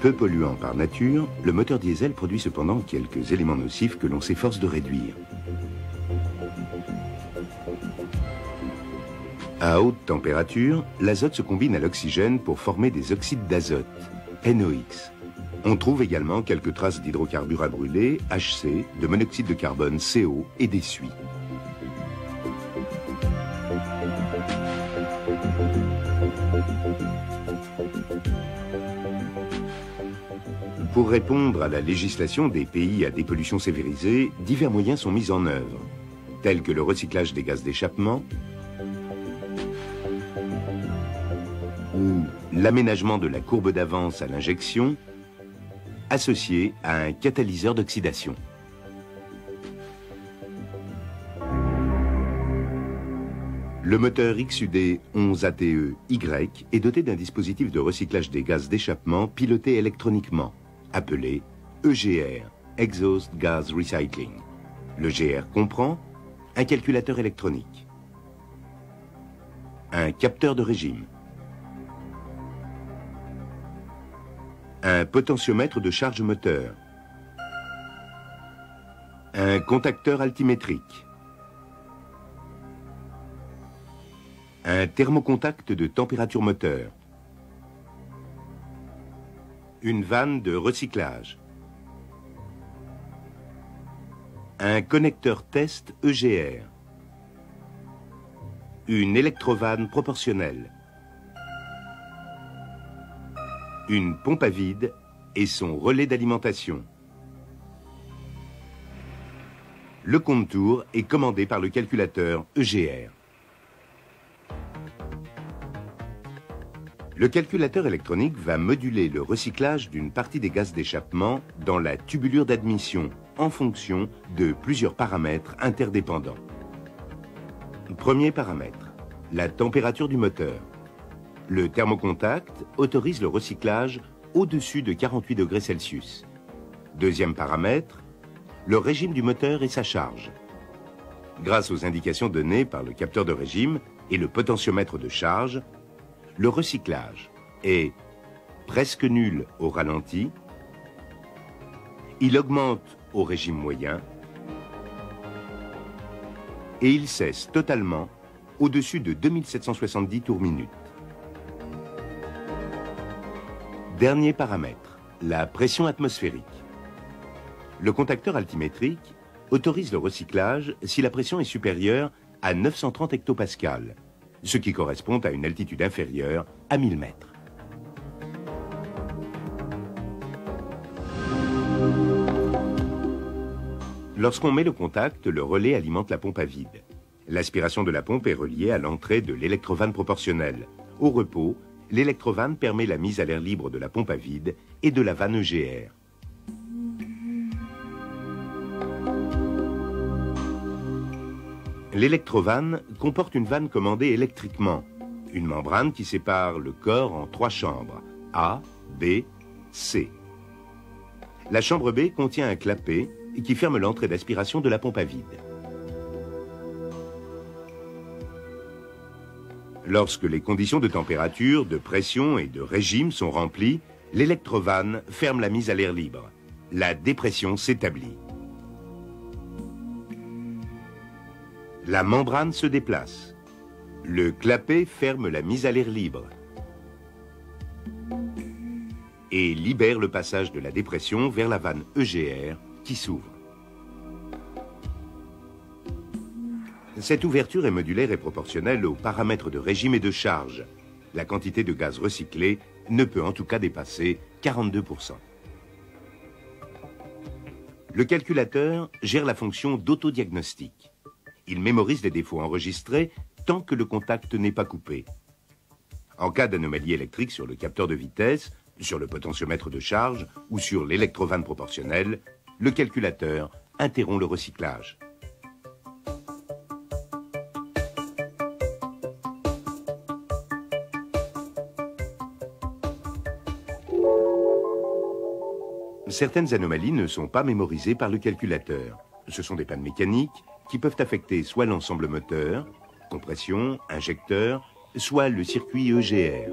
Peu polluant par nature, le moteur diesel produit cependant quelques éléments nocifs que l'on s'efforce de réduire. À haute température, l'azote se combine à l'oxygène pour former des oxydes d'azote, NOx. On trouve également quelques traces d'hydrocarbures à brûler, HC, de monoxyde de carbone, CO et des suies. Pour répondre à la législation des pays à dépollution sévérisée, divers moyens sont mis en œuvre, tels que le recyclage des gaz d'échappement ou l'aménagement de la courbe d'avance à l'injection associé à un catalyseur d'oxydation. Le moteur XUD 11ATE-Y est doté d'un dispositif de recyclage des gaz d'échappement piloté électroniquement, appelé EGR, Exhaust Gas Recycling. Le GR comprend un calculateur électronique, un capteur de régime, un potentiomètre de charge moteur, un contacteur altimétrique, un thermocontact de température moteur, une vanne de recyclage, un connecteur test EGR, une électrovanne proportionnelle, une pompe à vide et son relais d'alimentation. Le contour est commandé par le calculateur EGR. Le calculateur électronique va moduler le recyclage d'une partie des gaz d'échappement dans la tubulure d'admission en fonction de plusieurs paramètres interdépendants. Premier paramètre, la température du moteur. Le thermocontact autorise le recyclage au-dessus de 48 degrés Celsius. Deuxième paramètre, le régime du moteur et sa charge. Grâce aux indications données par le capteur de régime et le potentiomètre de charge, le recyclage est presque nul au ralenti, il augmente au régime moyen et il cesse totalement au-dessus de 2770 tours minute. Dernier paramètre, la pression atmosphérique. Le contacteur altimétrique autorise le recyclage si la pression est supérieure à 930 hectopascales, ce qui correspond à une altitude inférieure à 1000 mètres. Lorsqu'on met le contact, le relais alimente la pompe à vide. L'aspiration de la pompe est reliée à l'entrée de l'électrovanne proportionnelle. Au repos, l'électrovanne permet la mise à l'air libre de la pompe à vide et de la vanne EGR. L'électrovanne comporte une vanne commandée électriquement, une membrane qui sépare le corps en 3 chambres, A, B, C. La chambre B contient un clapet qui ferme l'entrée d'aspiration de la pompe à vide. Lorsque les conditions de température, de pression et de régime sont remplies, l'électrovanne ferme la mise à l'air libre. La dépression s'établit. La membrane se déplace. Le clapet ferme la mise à l'air libre et libère le passage de la dépression vers la vanne EGR qui s'ouvre. Cette ouverture est modulaire et proportionnelle aux paramètres de régime et de charge. La quantité de gaz recyclé ne peut en tout cas dépasser 42%. Le calculateur gère la fonction d'autodiagnostic. Il mémorise les défauts enregistrés tant que le contact n'est pas coupé. En cas d'anomalie électrique sur le capteur de vitesse, sur le potentiomètre de charge ou sur l'électrovanne proportionnelle, le calculateur interrompt le recyclage. Certaines anomalies ne sont pas mémorisées par le calculateur. Ce sont des pannes mécaniques qui peuvent affecter soit l'ensemble moteur, compression, injecteur, soit le circuit EGR.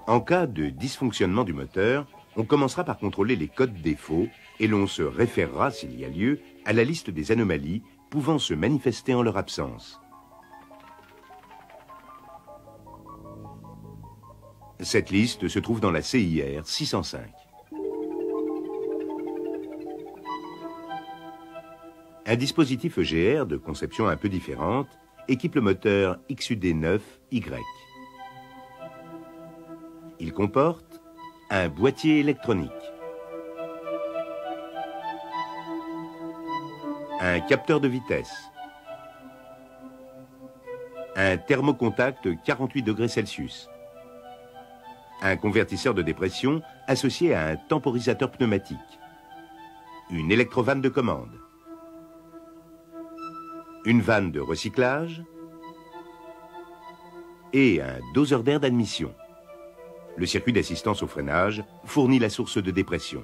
En cas de dysfonctionnement du moteur, on commencera par contrôler les codes défauts et l'on se référera, s'il y a lieu, à la liste des anomalies pouvant se manifester en leur absence. Cette liste se trouve dans la CIR 605. Un dispositif EGR de conception un peu différente équipe le moteur XUD9Y. Il comporte un boîtier électronique, un capteur de vitesse, un thermocontact 48 degrés Celsius, un convertisseur de dépression associé à un temporisateur pneumatique, une électrovanne de commande, une vanne de recyclage et un doseur d'air d'admission. Le circuit d'assistance au freinage fournit la source de dépression.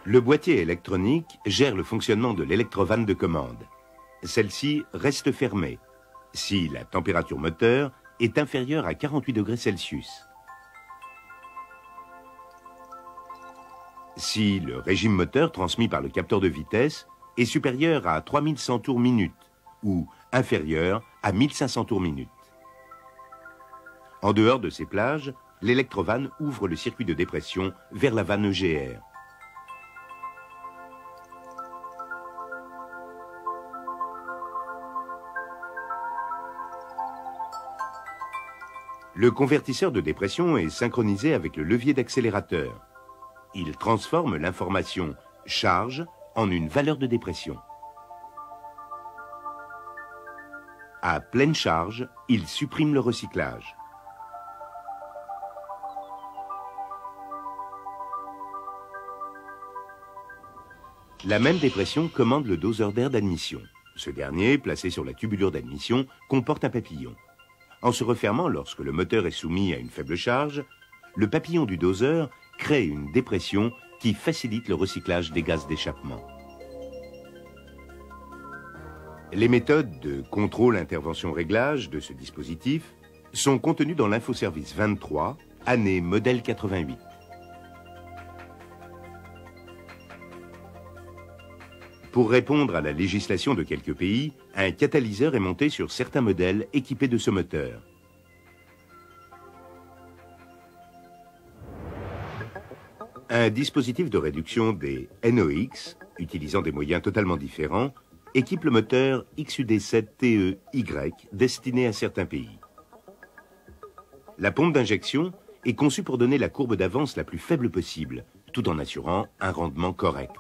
Le boîtier électronique gère le fonctionnement de l'électrovanne de commande. Celle-ci reste fermée si la température moteur est inférieure à 48 degrés Celsius. Si le régime moteur transmis par le capteur de vitesse est supérieur à 3100 tours minute ou inférieur à 1500 tours minute. En dehors de ces plages, l'électrovanne ouvre le circuit de dépression vers la vanne EGR. Le convertisseur de dépression est synchronisé avec le levier d'accélérateur. Il transforme l'information charge en une valeur de dépression. À pleine charge, il supprime le recyclage. La même dépression commande le doseur d'air d'admission. Ce dernier, placé sur la tubulure d'admission, comporte un papillon. En se refermant lorsque le moteur est soumis à une faible charge, le papillon du doseur crée une dépression qui facilite le recyclage des gaz d'échappement. Les méthodes de contrôle, intervention, réglage de ce dispositif sont contenues dans l'infoservice 23, année modèle 88. Pour répondre à la législation de quelques pays, un catalyseur est monté sur certains modèles équipés de ce moteur. Un dispositif de réduction des NOx, utilisant des moyens totalement différents, équipe le moteur XUD7TEY destiné à certains pays. La pompe d'injection est conçue pour donner la courbe d'avance la plus faible possible, tout en assurant un rendement correct.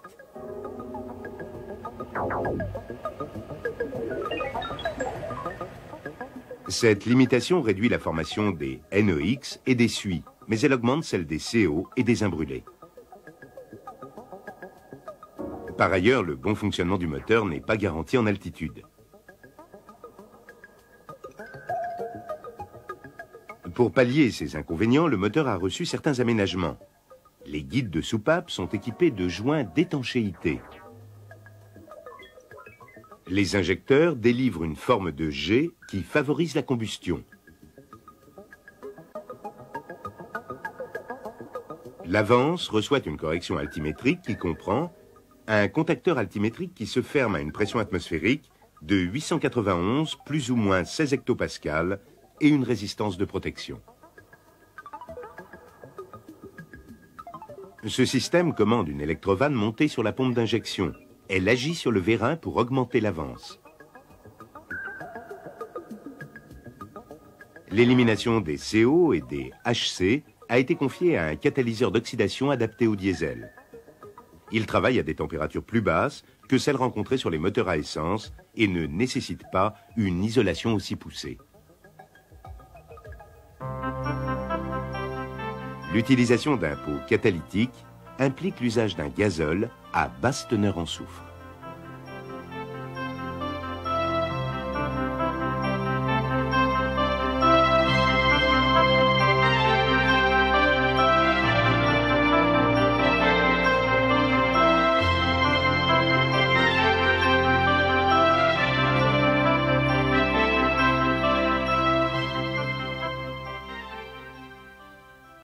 Cette limitation réduit la formation des NOx et des suies, mais elle augmente celle des CO et des imbrûlés. Par ailleurs, le bon fonctionnement du moteur n'est pas garanti en altitude. Pour pallier ces inconvénients, le moteur a reçu certains aménagements. Les guides de soupape sont équipés de joints d'étanchéité. Les injecteurs délivrent une forme de jet qui favorise la combustion. L'avance reçoit une correction altimétrique qui comprend un contacteur altimétrique qui se ferme à une pression atmosphérique de 891 plus ou moins 16 hectopascales et une résistance de protection. Ce système commande une électrovanne montée sur la pompe d'injection. Elle agit sur le vérin pour augmenter l'avance. L'élimination des CO et des HC a été confiée à un catalyseur d'oxydation adapté au diesel. Il travaille à des températures plus basses que celles rencontrées sur les moteurs à essence et ne nécessite pas une isolation aussi poussée. L'utilisation d'un pot catalytique implique l'usage d'un gazole à basse teneur en soufre.